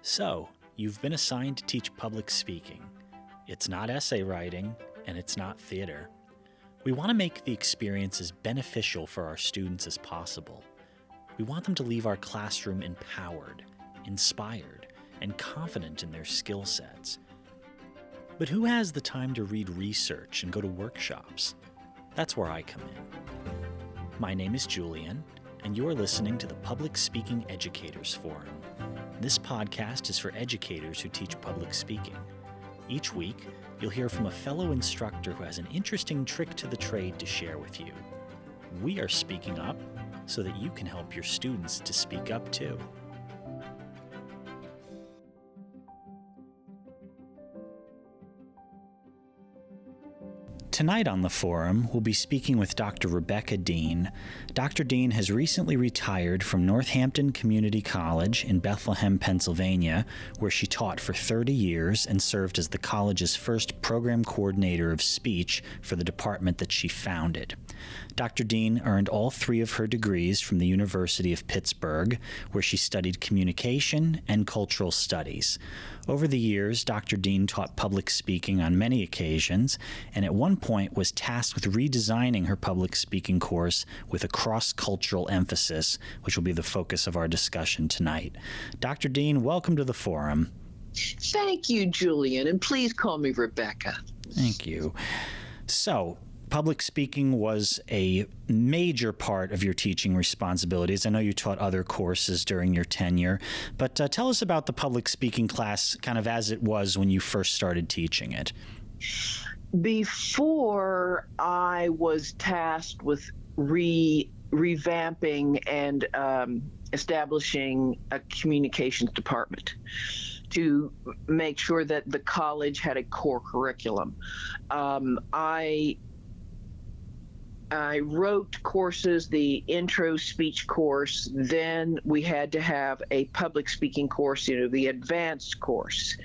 So, you've been assigned to teach public speaking. It's not essay writing, and it's not theater. We want to make the experience as beneficial for our students as possible. We want them to leave our classroom empowered, inspired, and confident in their skill sets. But who has the time to read research and go to workshops? That's where I come in. My name is Julian, and you're listening to the Public Speaking Educators Forum. This podcast is for educators who teach public speaking. Each week, you'll hear from a fellow instructor who has an interesting trick to the trade to share with you. We are speaking up so that you can help your students to speak up too. Tonight on the forum, we'll be speaking with Dr. Rebecca Dean. Dr. Dean has recently retired from Northampton Community College in Bethlehem, Pennsylvania, where she taught for 30 years and served as the college's first program coordinator of speech for the department that she founded. Dr. Dean earned all three of her degrees from the University of Pittsburgh, where she studied communication and cultural studies. Over the years, Dr. Dean taught public speaking on many occasions, and at one point was tasked with redesigning her public speaking course with a cross-cultural emphasis, which will be the focus of our discussion tonight. Dr. Dean, welcome to the forum. Thank you, Julian, and please call me Rebecca. Thank you. So, public speaking was a major part of your teaching responsibilities. I know you taught other courses during your tenure, but tell us about the public speaking class kind of as it was when you first started teaching it. Before I was tasked with revamping and establishing a communications department to make sure that the college had a core curriculum. I wrote courses, the intro speech course, then we had to have a public speaking course, the advanced course.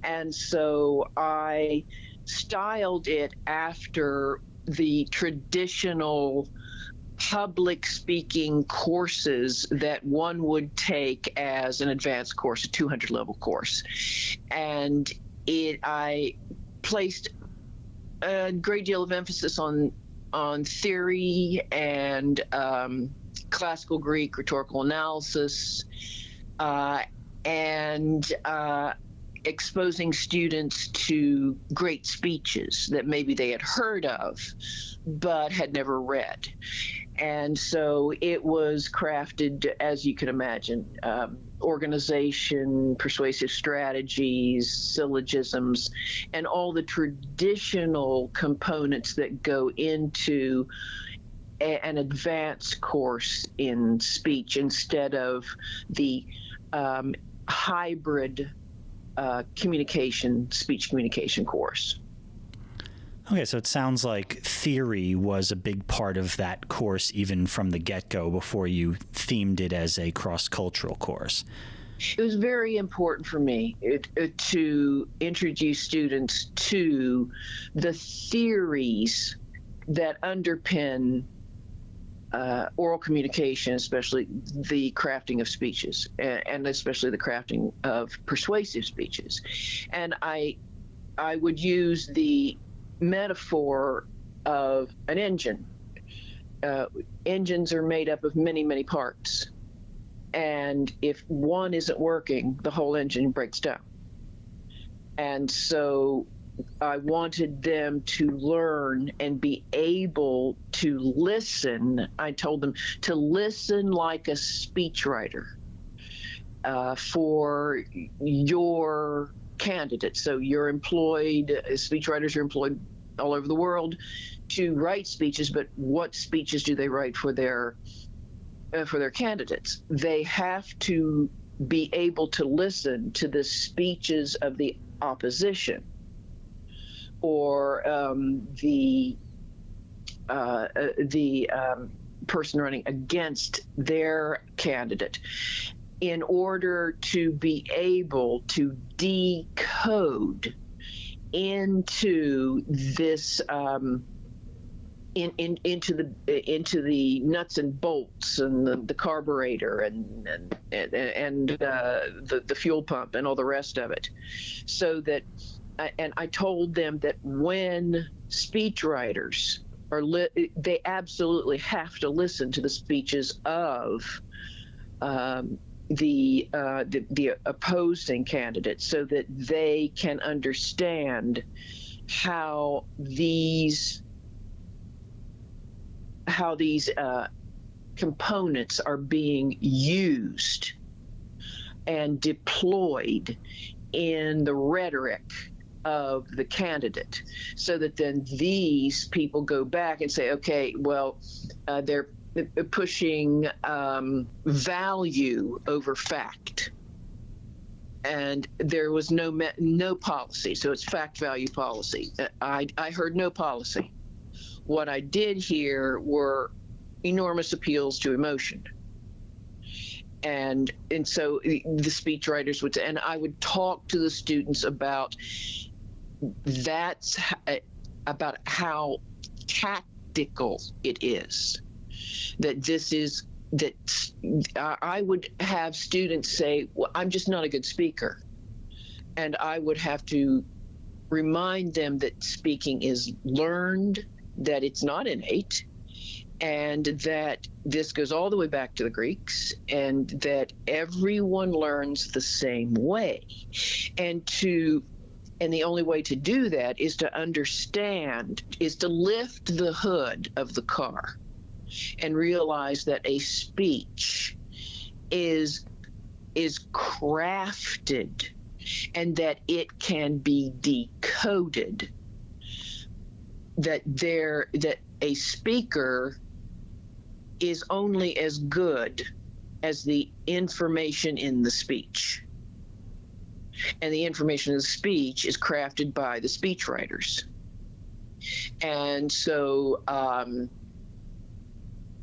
And so I styled it after the traditional public speaking courses that one would take as an advanced course, a 200 level course. And I placed a great deal of emphasis on theory and classical Greek rhetorical analysis, and exposing students to great speeches that maybe they had heard of but had never read. And so it was crafted, as you can imagine, organization, persuasive strategies, syllogisms, and all the traditional components that go into an advanced course in speech instead of the hybrid speech communication course. Okay, so it sounds like theory was a big part of that course even from the get-go before you themed it as a cross-cultural course. It was very important for me to introduce students to the theories that underpin oral communication, especially the crafting of speeches, and especially the crafting of persuasive speeches. And I would use the metaphor of an engine. Engines are made up of many, many parts. And if one isn't working, the whole engine breaks down. And so I wanted them to learn and be able to listen. I told them to listen like a speechwriter for your candidate. So you're employed, speechwriters are employed all over the world to write speeches, but what speeches do they write for their candidates? They have to be able to listen to the speeches of the opposition or the person running against their candidate in order to be able to decode into this into the nuts and bolts and the carburetor and the fuel pump and all the rest of it, so that and I told them that when speechwriters they absolutely have to listen to the speeches of the opposing candidate, so that they can understand how these components are being used and deployed in the rhetoric of the candidate, so that then these people go back and say, okay, well, they're pushing value over fact, and there was no policy, so it's fact value policy. I heard no policy. What I did hear were enormous appeals to emotion. And so the speechwriters would, and I would talk to the students about about how tactical it is. That I would have students say, well, I'm just not a good speaker. And I would have to remind them that speaking is learned, that it's not innate, and that this goes all the way back to the Greeks, and that everyone learns the same way. And the only way to do that is to understand, is to lift the hood of the car and realize that a speech is crafted and that it can be decoded, that a speaker is only as good as the information in the speech. And the information in the speech is crafted by the speechwriters. And so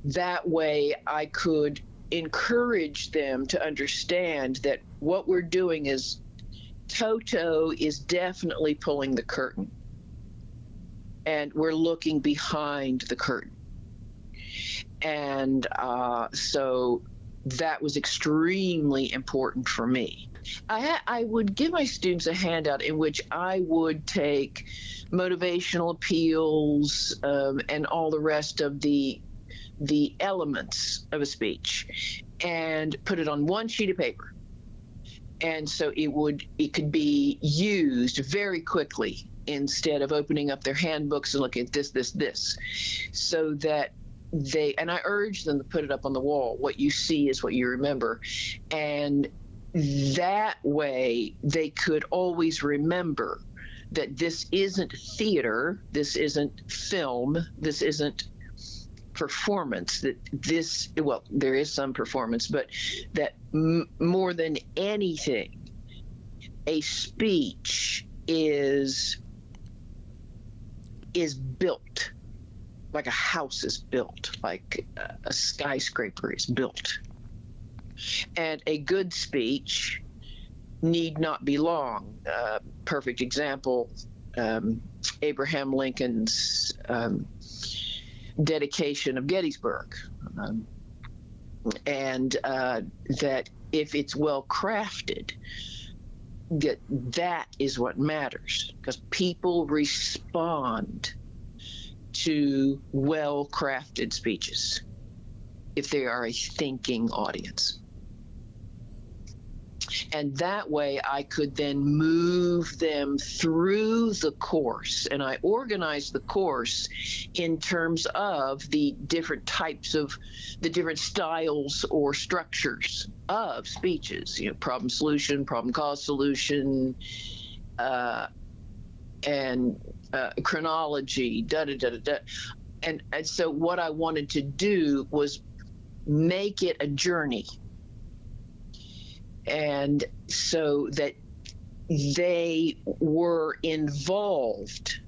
that way I could encourage them to understand that what we're doing is, Toto is definitely pulling the curtain, and we're looking behind the curtain. And so that was extremely important for me. I would give my students a handout in which I would take motivational appeals and all the rest of the elements of a speech and put it on one sheet of paper. And so it could be used very quickly instead of opening up their handbooks and looking at this, so that and I urge them to put it up on the wall. What you see is what you remember. And that way they could always remember that this isn't theater, this isn't film, this isn't performance, that there is some performance, but that more than anything, a speech is built like a house is built, like a skyscraper is built. And a good speech need not be long. Perfect example, Abraham Lincoln's dedication of Gettysburg. And that if it's well crafted, that is what matters, because people respond to well-crafted speeches if they are a thinking audience. And that way I could then move them through the course, and I organized the course in terms of the different types of the different styles or structures of speeches, problem solution, problem cause solution, and chronology, and so what I wanted to do was make it a journey, and so that they were involved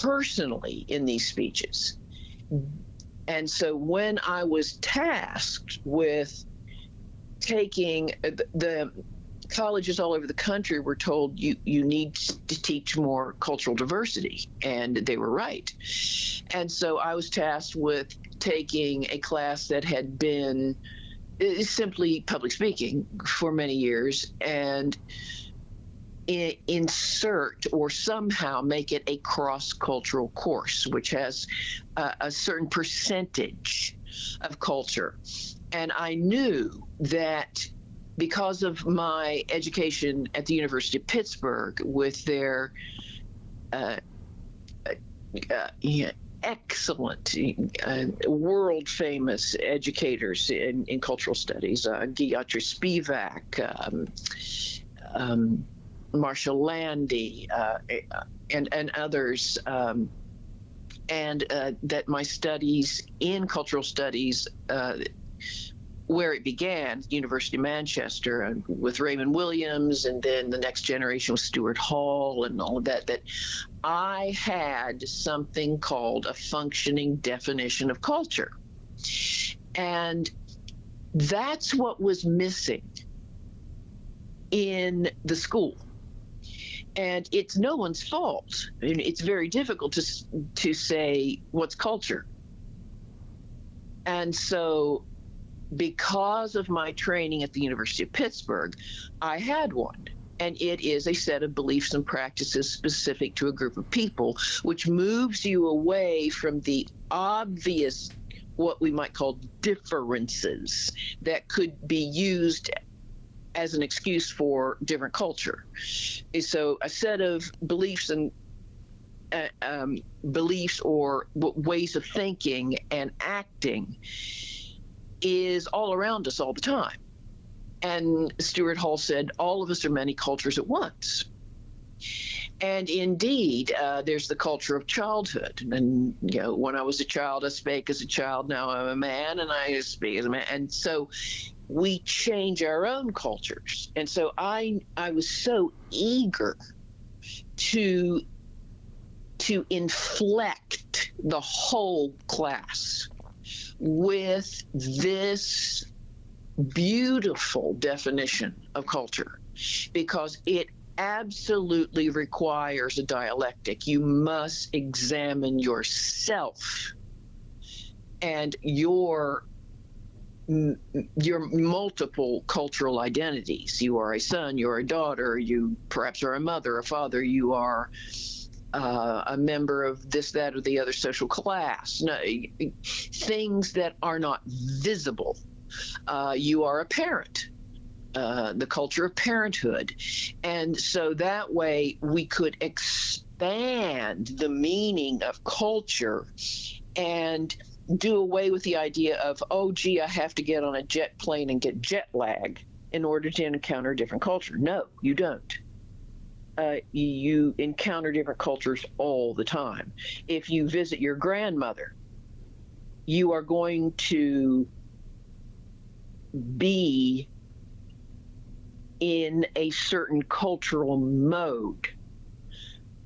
personally in these speeches. And so when I was tasked with taking the colleges all over the country were told you need to teach more cultural diversity, and they were right. And so I was tasked with taking a class that had been simply public speaking for many years and insert or somehow make it a cross-cultural course, which has a certain percentage of culture. And I knew that because of my education at the University of Pittsburgh with their excellent, world-famous educators in cultural studies, Gayatri Spivak, Marsha Landy, and others, and that my studies in cultural studies, where it began, University of Manchester, and with Raymond Williams, and then the next generation with Stuart Hall and all of that, that I had something called a functioning definition of culture. And that's what was missing in the school. And it's no one's fault. I mean, it's very difficult to say what's culture. And so because of my training at the University of Pittsburgh, I had one. And it is a set of beliefs and practices specific to a group of people, which moves you away from the obvious, what we might call differences that could be used as an excuse for different culture. So a set of beliefs and beliefs or ways of thinking and acting is all around us all the time. And Stuart Hall said, all of us are many cultures at once. And indeed, there's the culture of childhood. And, when I was a child, I spake as a child. Now I'm a man, and I speak as a man. And so we change our own cultures. And so I was so eager to inflect the whole class with this beautiful definition of culture, because it absolutely requires a dialectic. You must examine yourself and your multiple cultural identities. You are a son, you are a daughter, you perhaps are a mother, a father, you are a member of this, that, or the other social class. No, things that are not visible. You are a parent, the culture of parenthood. And so that way we could expand the meaning of culture and do away with the idea of, oh, gee, I have to get on a jet plane and get jet lag in order to encounter a different culture. No, you don't. You encounter different cultures all the time. If you visit your grandmother, you are going to be in a certain cultural mode.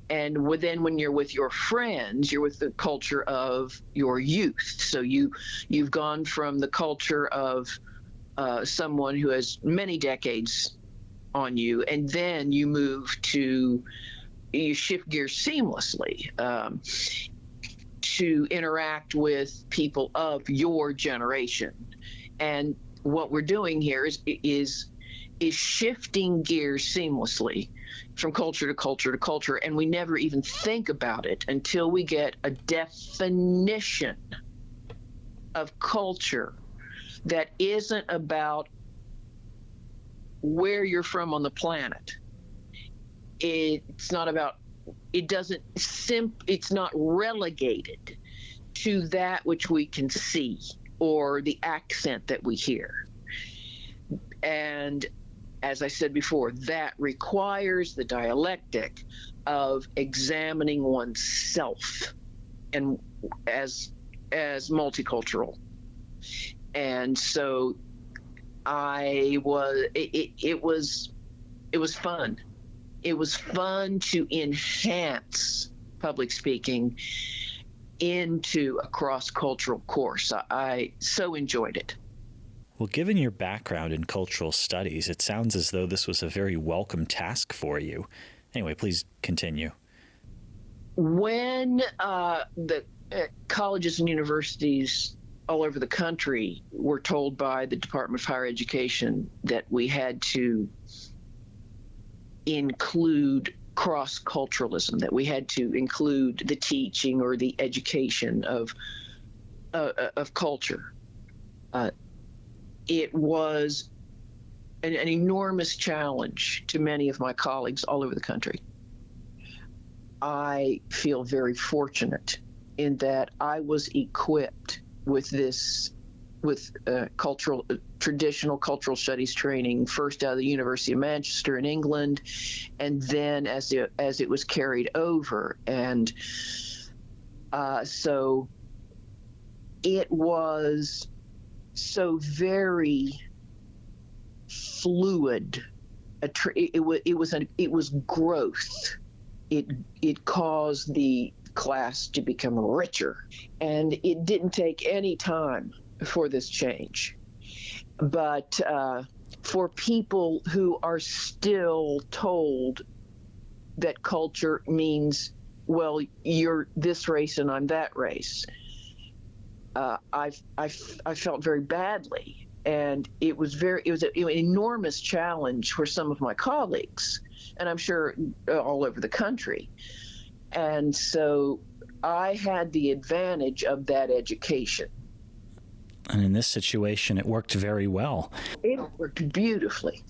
And then when you're with your friends, you're with the culture of your youth. So you've gone from the culture of someone who has many decades on you, and then you shift gears seamlessly to interact with people of your generation. And what we're doing here is shifting gears seamlessly from culture to culture to culture, and we never even think about it until we get a definition of culture that isn't about where you're from on the planet. It's not relegated to that which we can see or the accent that we hear. And as I said before, that requires the dialectic of examining oneself and as multicultural. And so it was fun. It was fun to enhance public speaking into a cross-cultural course. I so enjoyed it. Well, given your background in cultural studies, it sounds as though this was a very welcome task for you. Anyway, please continue. When the colleges and universities all over the country were told by the Department of Higher Education that we had to include cross-culturalism, that we had to include the teaching or the education of culture, it was an enormous challenge to many of my colleagues all over the country. I feel very fortunate in that I was equipped with traditional cultural studies training, first out of the University of Manchester in England, and then as it was carried over. And so it was so very fluid. It was growth. It caused the class to become richer, and it didn't take any time for this change. But for people who are still told that culture means, well, you're this race and I'm that race, I felt very badly, and it was an enormous challenge for some of my colleagues, and I'm sure all over the country. And so I had the advantage of that education. And in this situation, it worked very well. It worked beautifully.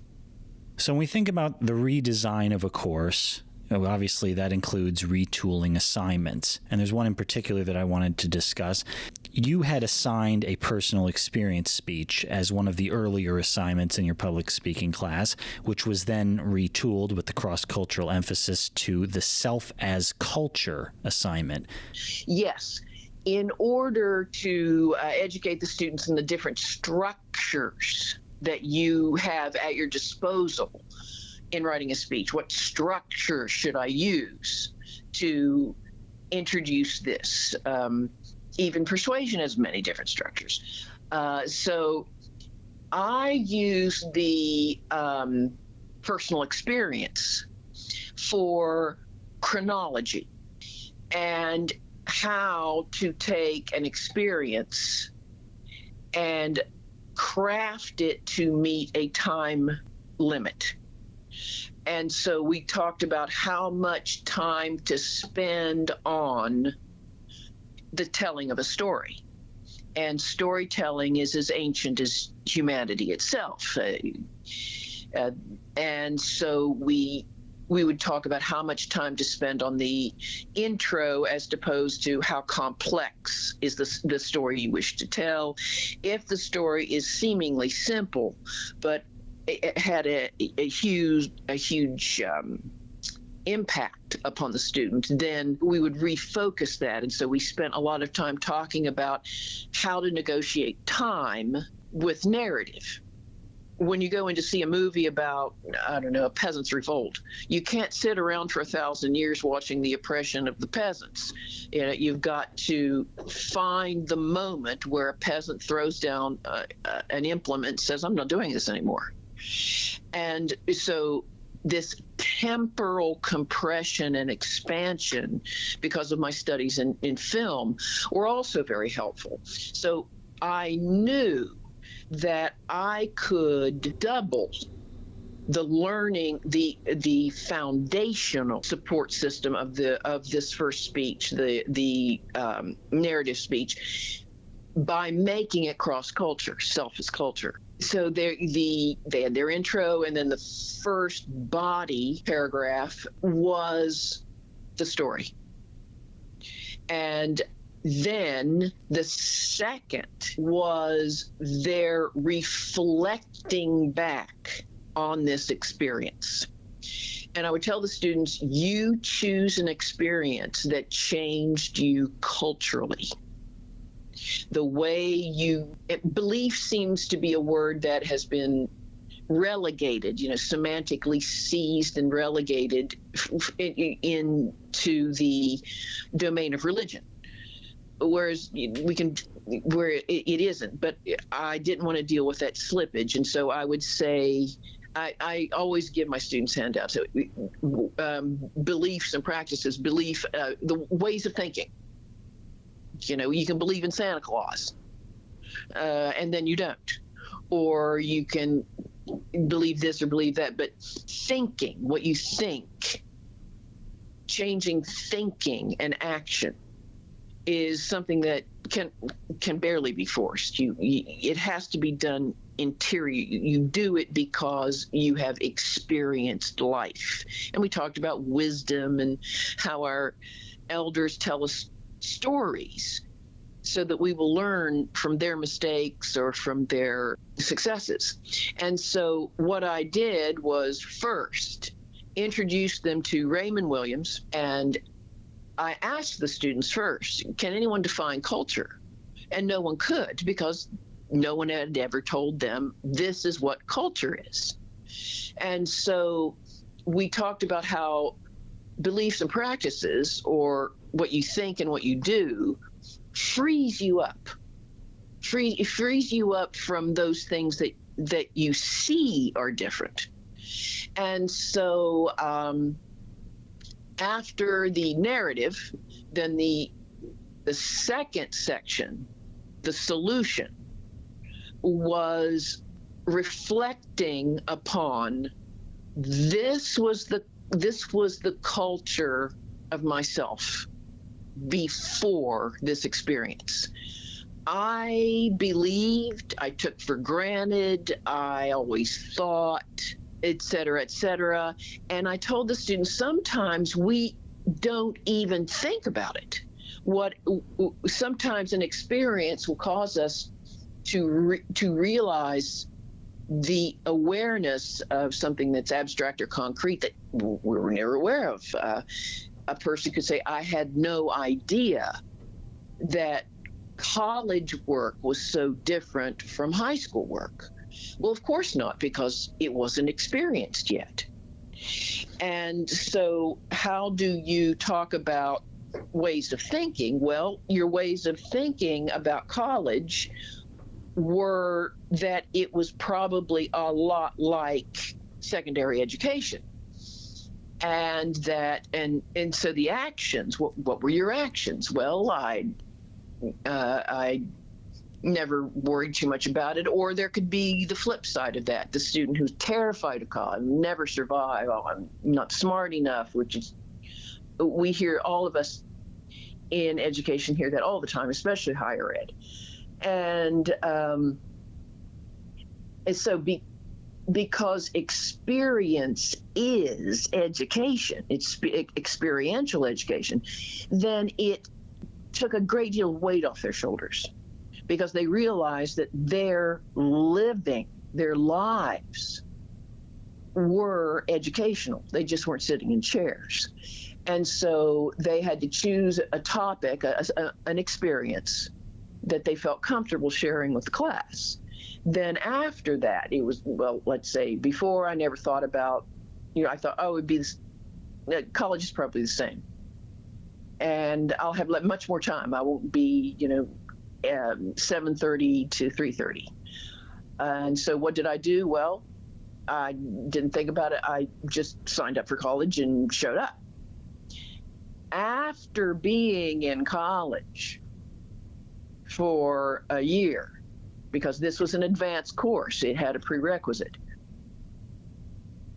So when we think about the redesign of a course, obviously that includes retooling assignments. And there's one in particular that I wanted to discuss. You had assigned a personal experience speech as one of the earlier assignments in your public speaking class, which was then retooled with the cross-cultural emphasis to the self as culture assignment. Yes. In order to educate the students in the different structures that you have at your disposal in writing a speech, what structure should I use to introduce this? Even persuasion has many different structures. So I use the personal experience for chronology and how to take an experience and craft it to meet a time limit. And so we talked about how much time to spend on the telling of a story. And storytelling is as ancient as humanity itself. And so we would talk about how much time to spend on the intro as opposed to how complex is the story you wish to tell. If the story is seemingly simple, but it had a huge impact upon the student, then we would refocus that. And so we spent a lot of time talking about how to negotiate time with narrative. When you go in to see a movie about, I don't know, a peasant's revolt, you can't sit around for 1,000 years watching the oppression of the peasants. You know, you've got to find the moment where a peasant throws down an implement and says, I'm not doing this anymore. And so this temporal compression and expansion, because of my studies in film, were also very helpful. So I knew that I could double the learning, the foundational support system of this first speech, the narrative speech, by making it cross-culture, self as culture. So they had their intro, and then the first body paragraph was the story. And then the second was their reflecting back on this experience. And I would tell the students, you choose an experience that changed you culturally. The way belief seems to be a word that has been relegated, semantically seized and relegated into the domain of religion. whereas we can, where it isn't. But I didn't want to deal with that slippage, and so I would say, I always give my students handouts. Beliefs and practices, the ways of thinking. You can believe in Santa Claus, and then you don't. Or you can believe this or believe that, but thinking, what you think, changing thinking and action is something that can barely be forced. It has to be done interior. You do it because you have experienced life. And we talked about wisdom and how our elders tell us stories so that we will learn from their mistakes or from their successes. And so what I did was first introduce them to Raymond Williams, and I asked the students first, can anyone define culture? And no one could, because no one had ever told them this is what culture is. And so we talked about how beliefs and practices, or what you think and what you do, frees you up. It frees you up from those things that you see are different. And so after the narrative, then the second section, the solution, was reflecting upon this was the culture of myself before this experience. I believed, I took for granted, I always thought, et cetera, and I told the students sometimes we don't even think about it. Sometimes an experience will cause us to realize the awareness of something that's abstract or concrete that we were never aware of. A person could say, I had no idea that college work was so different from high school work. Well, of course not, because it wasn't experienced yet. And so how do you talk about ways of thinking? Well, your ways of thinking about college were that it was probably a lot like secondary education. And so the actions, what were your actions? Well, I never worried too much about it. Or there could be the flip side of that, the student who's terrified of college, never survive, I'm not smart enough, which is, we hear, all of us in education hear that all the time, especially higher ed. And so because experience is education, it's experiential education, then it took a great deal of weight off their shoulders, because they realized that their lives were educational. They just weren't sitting in chairs. And so they had to choose a topic, an experience that they felt comfortable sharing with the class. Then after that, it was, well, let's say before I never thought about, I thought, oh, it'd be this, college is probably the same. And I'll have much more time. I won't be, 7:30 to 3:30. And so what did I do? Well, I didn't think about it. I just signed up for college and showed up. After being in college for a year, because this was an advanced course, it had a prerequisite,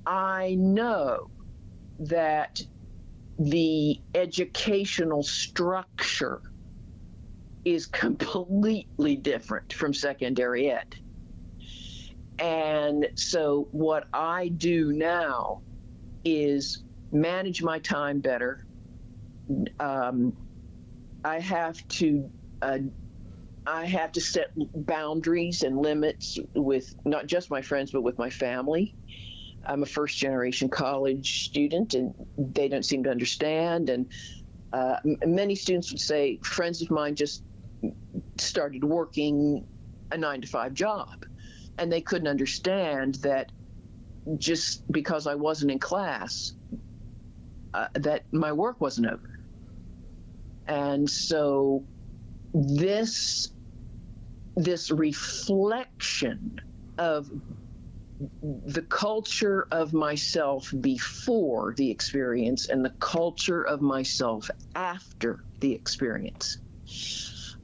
I know that the educational structure is completely different from secondary ed. And so what I do now is manage my time better. I have to set boundaries and limits with not just my friends, but with my family. I'm a first-generation college student, and they don't seem to understand. And many students would say, friends of mine just started working a 9-to-5 job, and they couldn't understand that just because I wasn't in class, that my work wasn't over. And so this reflection of the culture of myself before the experience and the culture of myself after the experience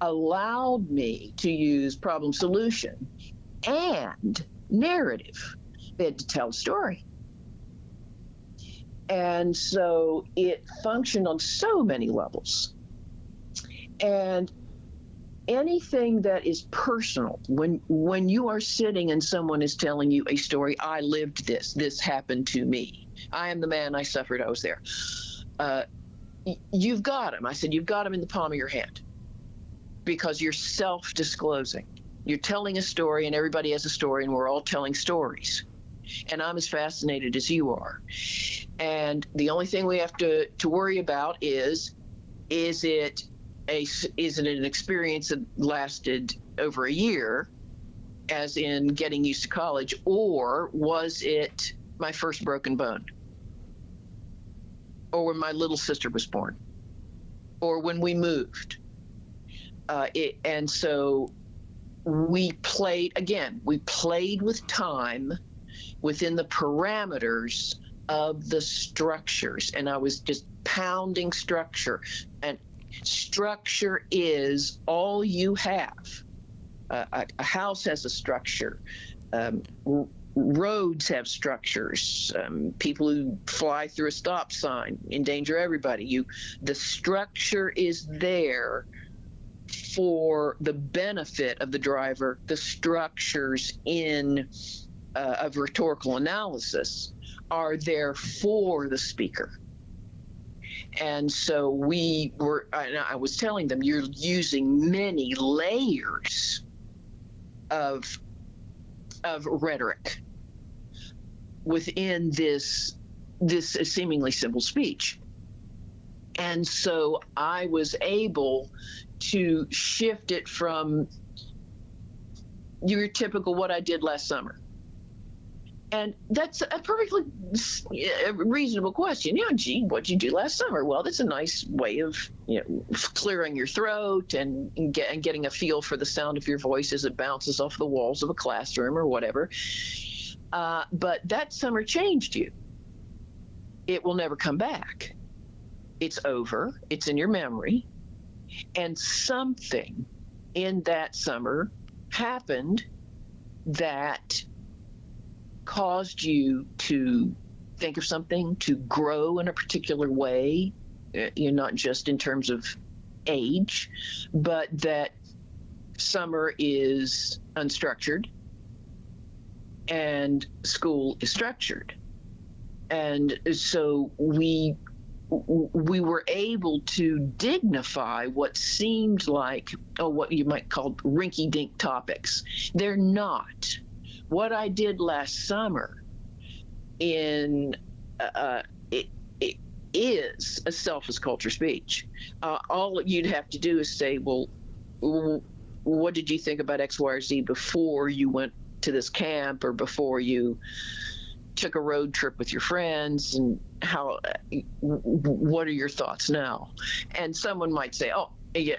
allowed me to use problem solution and narrative. They had to tell a story. And so it functioned on so many levels. And anything that is personal, when you are sitting and someone is telling you a story, I lived this happened to me, I am the man, I suffered, I was there. You've got them. I said, you've got them in the palm of your hand because you're self-disclosing. You're telling a story, and everybody has a story, and we're all telling stories. And I'm as fascinated as you are. And the only thing we have to worry about is it an experience that lasted over a year, as in getting used to college, or was it my first broken bone, or when my little sister was born, or when we moved? And so we played with time within the parameters of the structures, and I was just pounding structure. And structure is all you have. A house has a structure. Roads have structures. People who fly through a stop sign endanger everybody. The structure is there for the benefit of the driver. The structures of rhetorical analysis are there for the speaker. And so I was telling them, you're using many layers of rhetoric within this seemingly simple speech. And so I was able to shift it from your typical what I did last summer. And that's a perfectly reasonable question. Gee, what'd you do last summer? Well, that's a nice way of clearing your throat and getting a feel for the sound of your voice as it bounces off the walls of a classroom or whatever. But that summer changed you. It will never come back. It's over. It's in your memory. And something in that summer happened that caused you to think of something, to grow in a particular way, not just in terms of age, but that summer is unstructured and school is structured. And so we were able to dignify what seemed like, what you might call rinky-dink topics. They're not. What I did last summer it is a selfless culture speech. All you'd have to do is say, well, what did you think about X, Y, or Z before you went to this camp, or before you took a road trip with your friends, and what are your thoughts now? And someone might say,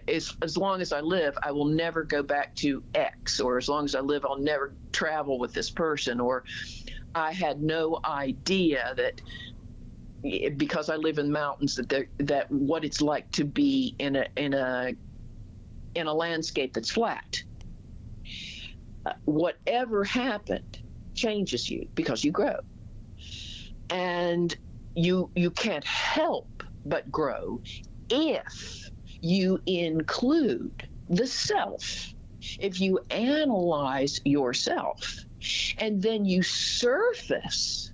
as long as I live, I will never go back to X, or as long as I live, I'll never travel with this person, or I had no idea that because I live in mountains that what it's like to be in a landscape that's flat. Whatever happened changes you because you grow, and you can't help but grow if you include the self, if you analyze yourself, and then you surface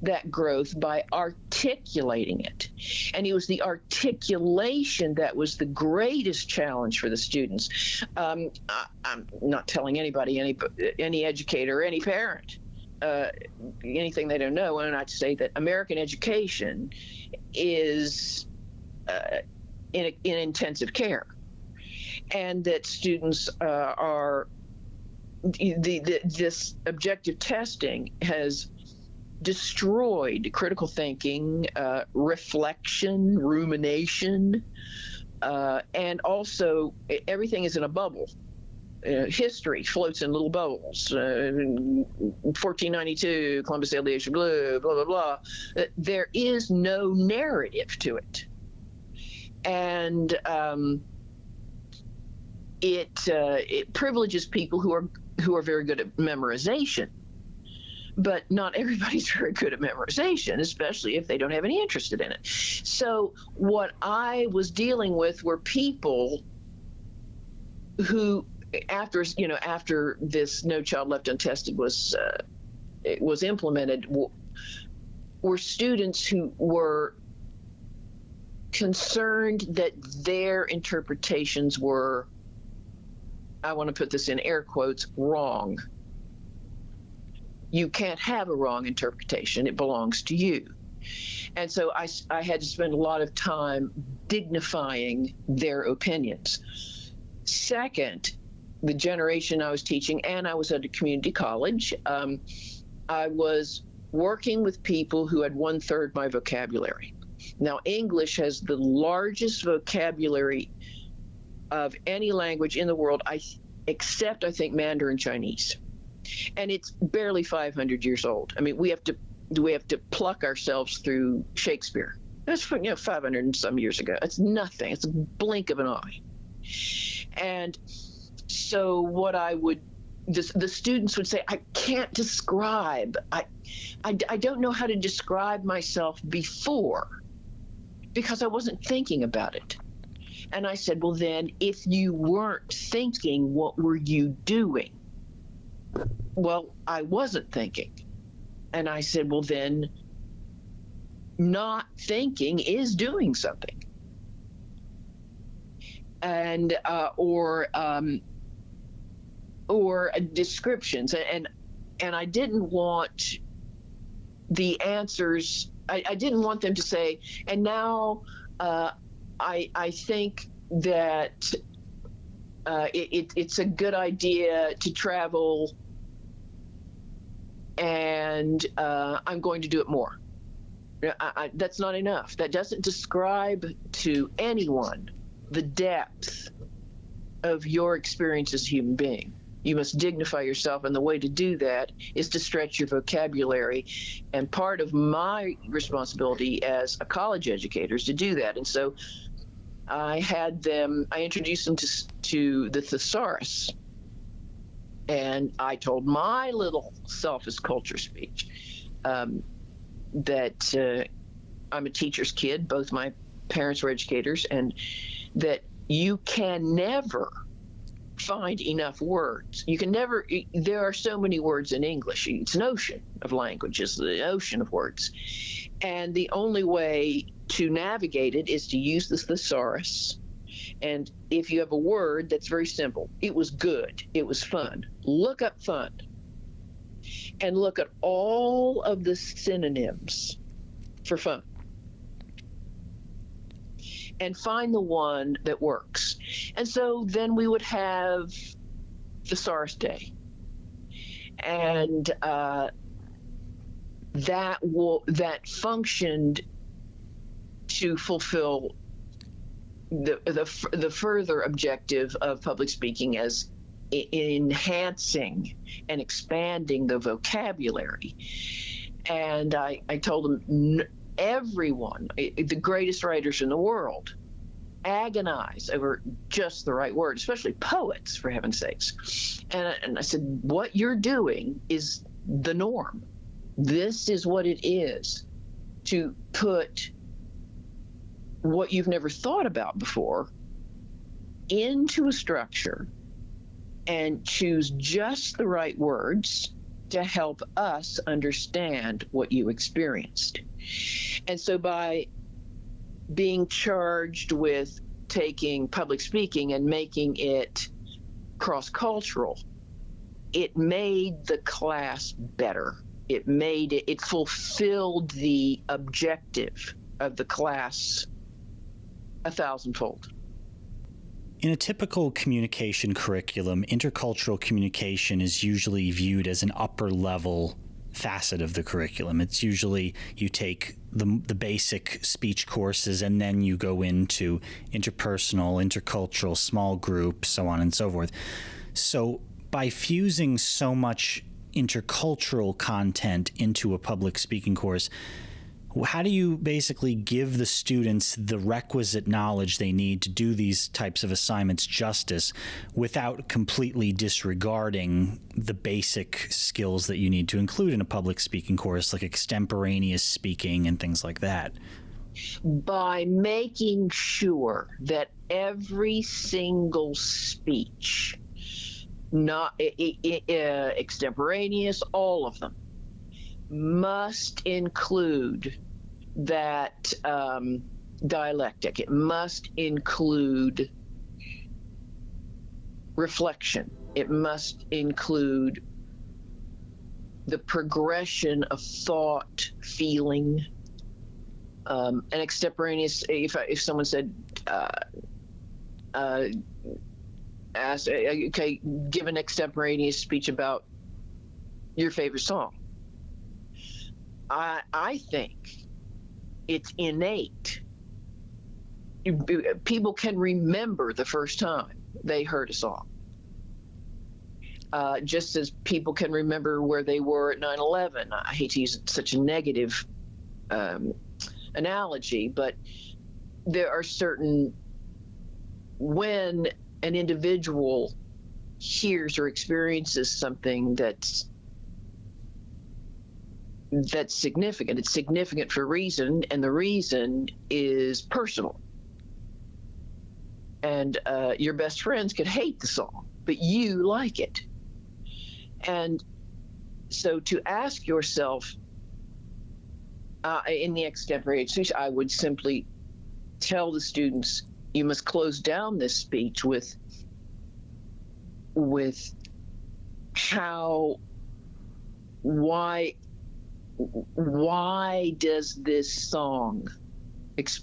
that growth by articulating it. And it was the articulation that was the greatest challenge for the students. I'm not telling anybody, any educator, any parent, anything they don't know, when I say that American education is in intensive care, and that students this objective testing has destroyed critical thinking, reflection, rumination, and also everything is in a bubble. History floats in little bubbles. 1492, Columbus sailed the ocean blue, blah, blah, blah. There is no narrative to it. And it privileges people who are very good at memorization. But not everybody's very good at memorization, especially if they don't have any interest in it. So what I was dealing with were people who, after this No Child Left Untested was implemented, were students who were concerned that their interpretations were, I want to put this in air quotes, wrong. You can't have a wrong interpretation. It belongs to you. And so I had to spend a lot of time dignifying their opinions. Second, the generation I was teaching, and I was at a community college, I was working with people who had 1/3 my vocabulary. Now, English has the largest vocabulary of any language in the world, except, I think, Mandarin Chinese. And it's barely 500 years old. I mean, we have to pluck ourselves through Shakespeare. That's 500 and some years ago. It's nothing. It's a blink of an eye. And so what the students would say, I can't describe. I don't know how to describe myself before because I wasn't thinking about it. And I said, well, then, if you weren't thinking, what were you doing? Well, I wasn't thinking. And I said, well, then not thinking is doing something. And or descriptions. And I didn't want the answers. I didn't want them to say, and now I think that it's a good idea to travel, and I'm going to do it more. That's not enough. That doesn't describe to anyone the depth of your experience as a human being. You must dignify yourself, and the way to do that is to stretch your vocabulary. And part of my responsibility as a college educator is to do that. And so I introduced them to the thesaurus. And I told my little selfish culture speech that I'm a teacher's kid. Both my parents were educators, and that you can never find enough words. You can never, there are so many words in English. It's an ocean of language, it's the ocean of words. And the only way to navigate it is to use the thesaurus. And if you have a word that's very simple, it was good, it was fun, look up fun. And look at all of the synonyms for fun. And find the one that works. And so then we would have Thesaurus Day. And that functioned to fulfill the further objective of public speaking as enhancing and expanding the vocabulary. And I told them, everyone, the greatest writers in the world, agonize over just the right word, especially poets, for heaven's sakes. And I said, what you're doing is the norm. This is what it is to put what you've never thought about before into a structure and choose just the right words to help us understand what you experienced. And so by being charged with taking public speaking and making it cross-cultural, it made the class better. It fulfilled the objective of the class 1,000-fold. In a typical communication curriculum, intercultural communication is usually viewed as an upper level facet of the curriculum. It's usually you take the basic speech courses and then you go into interpersonal, intercultural, small group, so on and so forth. So by fusing so much intercultural content into a public speaking course, how do you basically give the students the requisite knowledge they need to do these types of assignments justice without completely disregarding the basic skills that you need to include in a public speaking course, like extemporaneous speaking and things like that? By making sure that every single speech, not extemporaneous, all of them, must include that dialectic. It must include reflection. It must include the progression of thought, feeling. An extemporaneous, if someone said, okay, give an extemporaneous speech about your favorite song. I think it's innate. People can remember the first time they heard a song. Just as people can remember where they were at 9/11. I hate to use such a negative analogy, but there are certain, when an individual hears or experiences something that's significant. It's significant for a reason, and the reason is personal. And your best friends could hate the song, but you like it. And so to ask yourself, in the extemporaneous speech, I would simply tell the students, you must close down this speech with why does this song,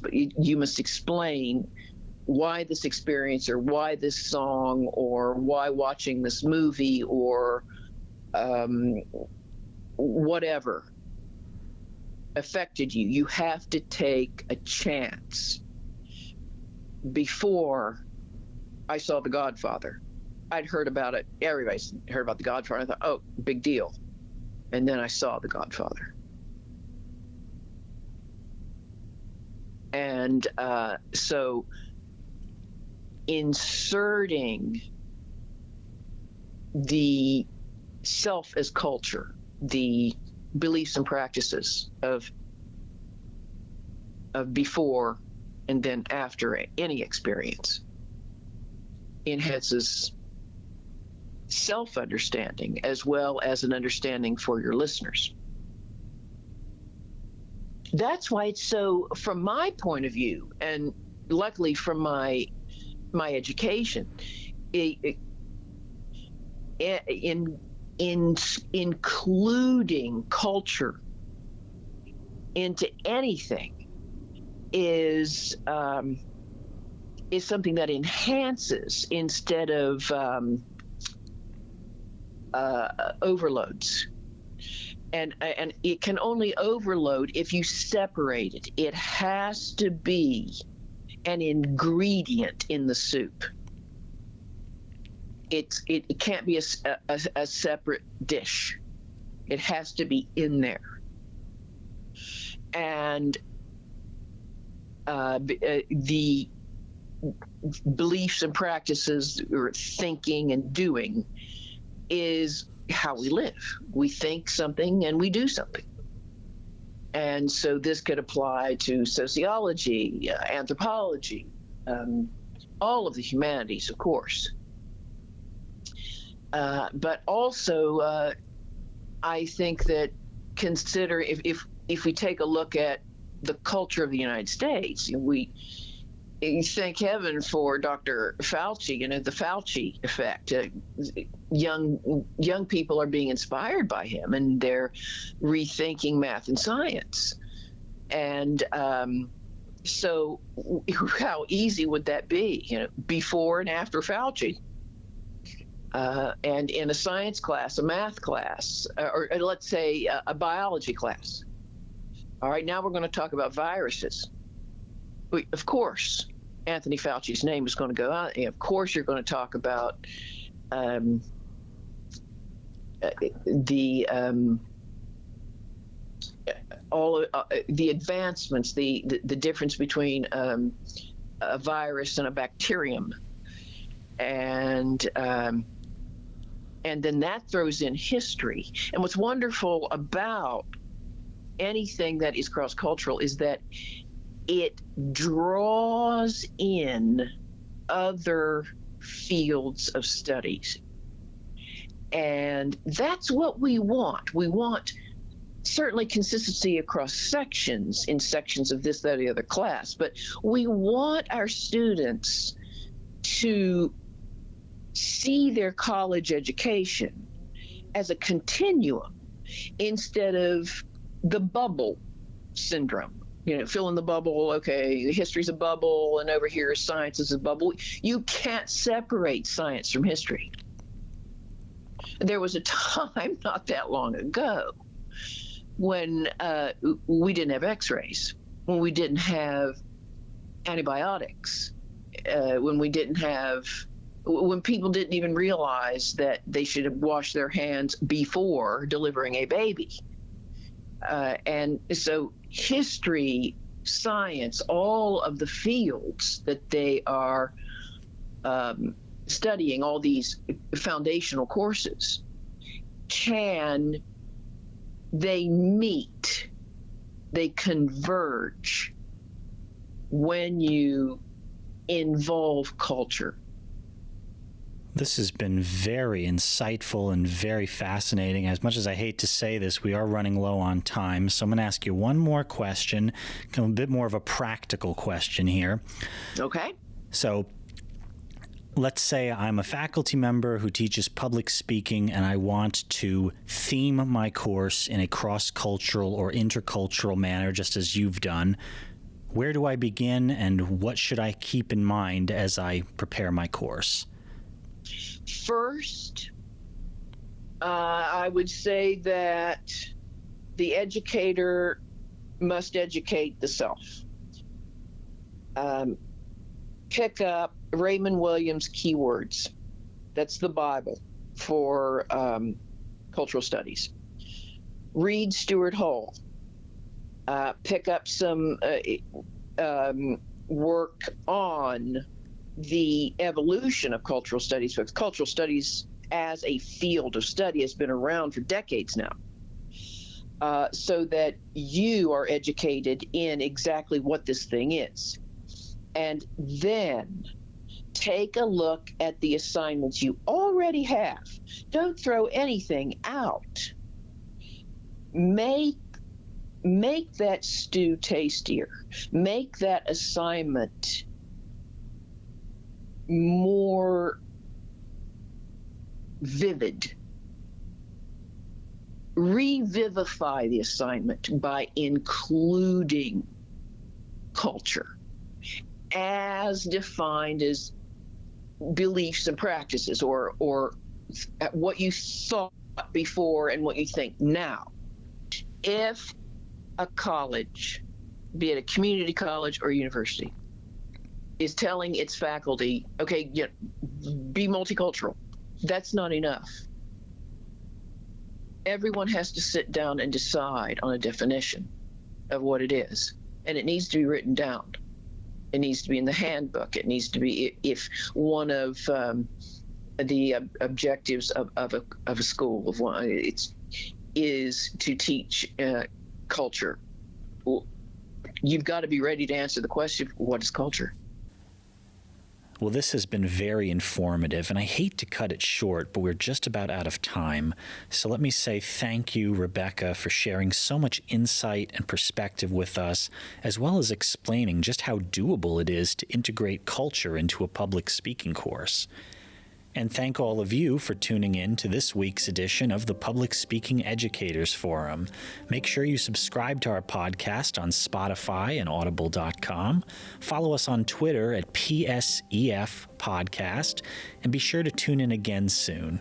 you must explain why this experience or why this song or why watching this movie or whatever affected you. You have to take a chance. Before I saw The Godfather, I'd heard about it. Everybody's heard about The Godfather. I thought, oh, big deal. And then I saw The Godfather. And so inserting the self as culture, the beliefs and practices of before and then after any experience enhances self-understanding as well as an understanding for your listeners. That's why it's so, from my point of view, and luckily from my education, including culture into anything is something that enhances instead of overloads. And it can only overload if you separate it. It has to be an ingredient in the soup. It can't be a separate dish. It has to be in there. And the beliefs and practices or thinking and doing is how we live. We think something and we do something. And so this could apply to sociology, anthropology, all of the humanities, of course. But also, I think that consider if we take a look at the culture of the United States, we thank heaven for Dr. Fauci, the Fauci effect. Young people are being inspired by him, and they're rethinking math and science. And so how easy would that be, before and after Fauci? and in a science class, a math class, or let's say a biology class. All right, now we're going to talk about viruses. Of course, Anthony Fauci's name is going to go out. And of course, you're going to talk about the advancements, the difference between a virus and a bacterium, and then that throws in history. And what's wonderful about anything that is cross-cultural is that it draws in other fields of studies. And that's what we want. We want certainly consistency across sections, in sections of this, that, or the other class, but we want our students to see their college education as a continuum instead of the bubble syndrome. You know, fill in the bubble, okay, history's a bubble, and over here science is a bubble. You can't separate science from history. There was a time not that long ago when we didn't have x-rays, when we didn't have antibiotics, when people didn't even realize that they should wash their hands before delivering a baby. And so history, science, all of the fields that they are studying, all these foundational courses, they meet, they converge when you involve culture. This has been very insightful and very fascinating. As much as I hate to say this, we are running low on time. So I'm going to ask you one more question, a bit more of a practical question here. Okay. So let's say I'm a faculty member who teaches public speaking, and I want to theme my course in a cross-cultural or intercultural manner, just as you've done. Where do I begin, and what should I keep in mind as I prepare my course? First, I would say that the educator must educate the self. Pick up Raymond Williams' keywords. That's the Bible for cultural studies. Read Stuart Hall. Pick up some work on the evolution of cultural studies, because cultural studies as a field of study has been around for decades now, so that you are educated in exactly what this thing is. And then take a look at the assignments you already have. Don't throw anything out. Make that stew tastier. Make that assignment more vivid. Revivify the assignment by including culture as defined as beliefs and practices, or what you thought before and what you think now. If a college, be it a community college or university, is telling its faculty, okay, be multicultural, that's not enough. Everyone has to sit down and decide on a definition of what it is, and it needs to be written down. It needs to be in the handbook. It needs to be, if one of the objectives of a school is to teach culture. Well, you've got to be ready to answer the question, what is culture? Well, this has been very informative, and I hate to cut it short, but we're just about out of time. So let me say thank you, Rebecca, for sharing so much insight and perspective with us, as well as explaining just how doable it is to integrate culture into a public speaking course. And thank all of you for tuning in to this week's edition of the Public Speaking Educators Forum. Make sure you subscribe to our podcast on Spotify and audible.com. Follow us on Twitter at PSEF Podcast, and be sure to tune in again soon.